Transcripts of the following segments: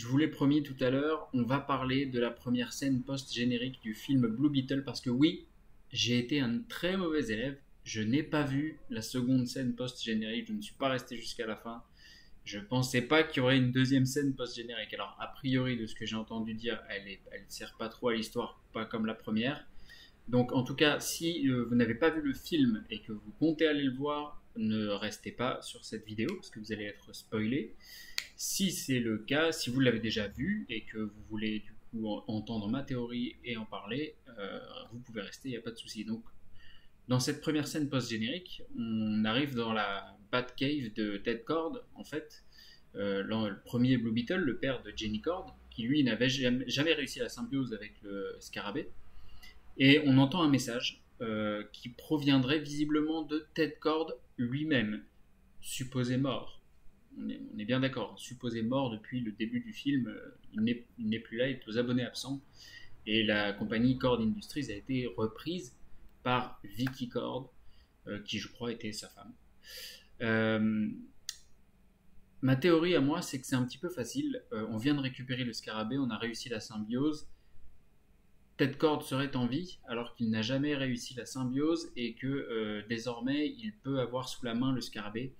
Je vous l'ai promis tout à l'heure, on va parler de la première scène post-générique du film Blue Beetle parce que oui, j'ai été un très mauvais élève. Je n'ai pas vu la seconde scène post-générique, je ne suis pas resté jusqu'à la fin. Je pensais pas qu'il y aurait une deuxième scène post-générique. Alors, a priori, de ce que j'ai entendu dire, elle sert pas trop à l'histoire, pas comme la première. Donc, en tout cas, si vous n'avez pas vu le film et que vous comptez aller le voir, ne restez pas sur cette vidéo parce que vous allez être spoilé. Si c'est le cas, si vous l'avez déjà vu et que vous voulez du coup entendre ma théorie et en parler, vous pouvez rester, il n'y a pas de souci. Donc, dans cette première scène post-générique, on arrive dans la Batcave de Ted Cord, en fait. Le premier Blue Beetle, le père de Jenny Cord, qui lui n'avait jamais réussi la symbiose avec le scarabée. Et on entend un message qui proviendrait visiblement de Ted Cord lui-même, supposé mort. On est bien d'accord, supposé mort depuis le début du film, il n'est plus là, il est aux abonnés absents. Et la compagnie Cord Industries a été reprise par Vicky Cord, qui je crois était sa femme. Euh, Ma théorie à moi, c'est que c'est un petit peu facile. On vient de récupérer le scarabée, on a réussi la symbiose. Ted Cord serait en vie alors qu'il n'a jamais réussi la symbiose et que désormais il peut avoir sous la main le scarabée.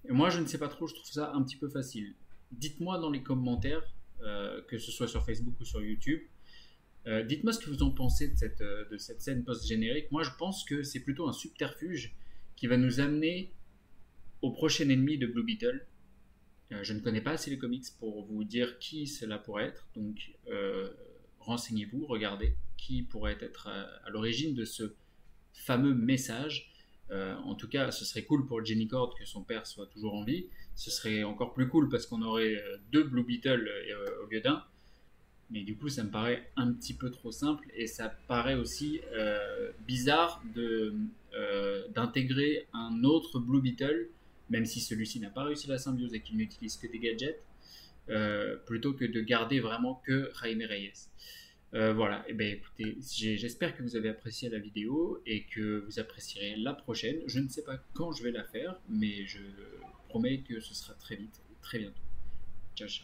Et moi je ne sais pas trop, je trouve ça un petit peu facile. Dites-moi dans les commentaires, que ce soit sur Facebook ou sur YouTube, dites-moi ce que vous en pensez de cette scène post-générique. Moi je pense que c'est plutôt un subterfuge qui va nous amener au prochain ennemi de Blue Beetle. Je ne connais pas assez les comics pour vous dire qui cela pourrait être, donc renseignez-vous, regardez qui pourrait être à l'origine de ce fameux message. En tout cas, ce serait cool pour Jenny Cord que son père soit toujours en vie. Ce serait encore plus cool parce qu'on aurait deux Blue Beetle au lieu d'un. Mais du coup, ça me paraît un petit peu trop simple et ça paraît aussi bizarre d'intégrer un autre Blue Beetle, même si celui-ci n'a pas réussi la symbiose et qu'il n'utilise que des gadgets, plutôt que de garder vraiment que Jaime Reyes. Voilà, et bien écoutez, j'espère que vous avez apprécié la vidéo et que vous apprécierez la prochaine. Je ne sais pas quand je vais la faire, mais je promets que ce sera très vite, très bientôt. Ciao, ciao.